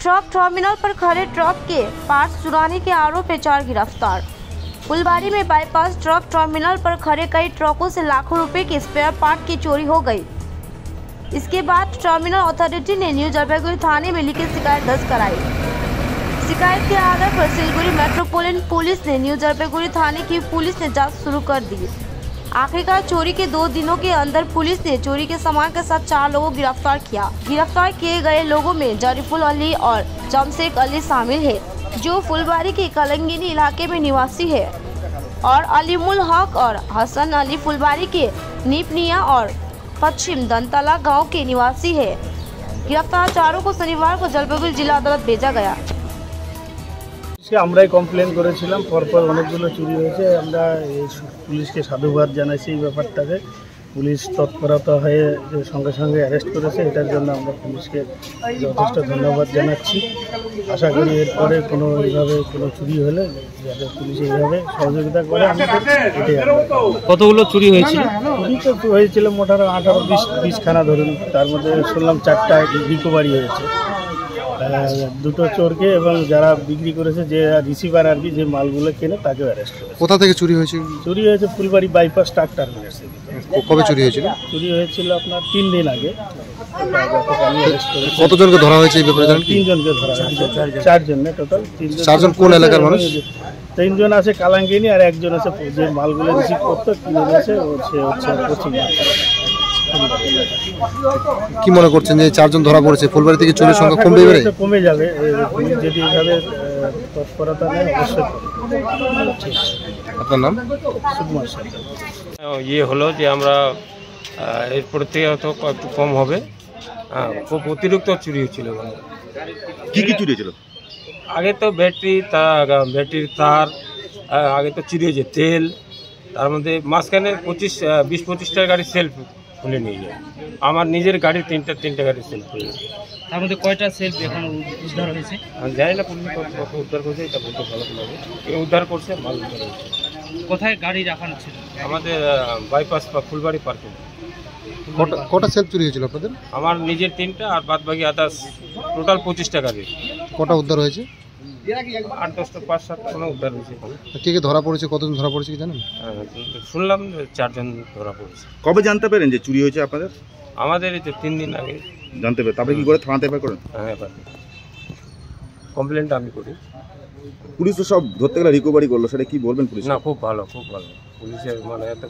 Truck terminal पर खड़े truck के पार्ट्स चुराने के आरोप में 4 गिरफ्तार। फुलबारी में बाईपास ट्रक टर्मिनल पर खड़े कई ट्रकों से लाखों रुपए के स्पेयर पार्ट की चोरी हो गई। इसके बाद टर्मिनल अथॉरिटी ने न्यू जलपाईगुड़ी थाने में लिखित शिकायत दर्ज कराई। शिकायत के आधार पर सिलगुड़ी मेट्रोपोलिटन पुलिस ने न्यू जलपाईगुड़ी थाने की पुलिस ने जांच शुरू कर दी। आखिरकार चोरी के 2 दिनों के अंदर पुलिस ने चोरी के सामान के साथ 4 लोगों को गिरफ्तार किया। गिरफ्तार किए गए लोगों में जरीफुल अली और जमशेद अली शामिल है, जो फुलबारी के कलंगिनी इलाके में निवासी है, और अलीमुल हक और हसन अली फुलबारी के नीपनिया और पश्चिम दंतला गांव के निवासी है। गिरफ्तार चारों को शनिवार को जलपाईगुड़ी जिला अदालत भेजा गया। আমরাই কমপ্লেন করেছিলাম, পরপর অনেকগুলো চুরি হয়েছে। আমরা পুলিশকে সাধুবাদ জানাইছি। এই ব্যাপারটাকে পুলিশ তৎপরতা হয়ে সঙ্গে সঙ্গে অ্যারেস্ট করেছে, এটার জন্য আমরা পুলিশকে যথেষ্ট ধন্যবাদ জানাচ্ছি। আশা করি এরপরে এইভাবে কোনো চুরি হলে যাতে পুলিশ এইভাবে সহযোগিতা করে। কতগুলো চুরি হয়েছিল? চুরি তো হয়েছিল মোটামুটি 18-20 খানা ধরুন, তার মধ্যে শুনলাম 4টা রিকভারি হয়েছে। 2টো চোরকে এবং যারা বিক্রি করেছে, যে রিসিভার আর কি যে মালগুলো কেনে তাকে অ্যারেস্ট করেছে। কোথা থেকে চুরি হয়েছে? চুরি হয়েছে ফুলবাড়ি বাইপাস ট্রাক টার্মিনাল থেকে। কবে চুরি হয়েছিল? চুরি হয়েছিল আপনার 3 দিন আগে। কতজনকে ধরা হয়েছে এই ব্যাপারে জানেন? 3 জনকে ধরা হয়েছে। 4 জন টোটাল। 4 জন কোন এলাকার মানুষ? 3 জন আছে কালাঙ্গিনী আর 1 জন আছে যে মালগুলো রিসিভ করতে কিনে নিয়েছে, সে হচ্ছে পশ্চিম। কি মনে করছেন যে 4 জন ধরা পড়েছে, ফুলবাড়ি থেকে চোরের সংখ্যা কমবে এবারে? কমে যাবে যদি এইভাবে তৎপরতা নেয়, অবশ্যই। আপনার নাম? সুকুমার সাথে ইয়ে হলো যে আমরা এরপর থেকে হয়তো একটু কম হবে। খুব অতিরিক্ত চুরি হচ্ছিল। কি কি চুরি হয়েছিল? আগে তো ব্যাটারির তার, আগে তো চুরি হয়েছে তেল, তার মধ্যে মাঝখানে 20-25টা গাড়ি সেলফ খুলে নিয়ে যায়। আমার নিজের গাড়ি 3টা গাড়ি সেলফ খুলে নিয়ে যায়। তার মধ্যে কয়টা সেলফ এখন উদ্ধার হয়েছে? আমি জানি না পুলিশ কত উদ্ধার করছে, এটা বলতে ভালো লাগবে। উদ্ধার করছে, মাল উদ্ধার হচ্ছে। কোথায় গাড়ি রাখানো ছিল? আমাদের বাইপাস বা ফুলবাড়ি পার্কিং। কটা সেলফ চুরি হয়েছিল আপনাদের? আমার নিজের 3টা আর বাদ বাকি আদার্স টোটাল 25টা গাড়ি। কটা উদ্ধার হয়েছে? 8-10টা 5-7টা উদ্ধার হয়েছে। কে কে ধরা পড়েছে, কতজন ধরা পড়েছে কি জানেন? শুনলাম 4 জন ধরা পড়েছে। কবে জানতে পারেন যে চুরি হয়েছে আপনাদের? আমাদের এই তো 3 দিন আগে জানতে পারেন। তারপরে কি করে থানাতে এফআইআর করেন? হ্যাঁ, কমপ্লেনটা আমি করি। পুলিশ তো সব ধরতে গেলে রিকভারি করলো, সেটা কি বলবেন পুলিশ? না, খুব ভালো পুলিশের মানে এত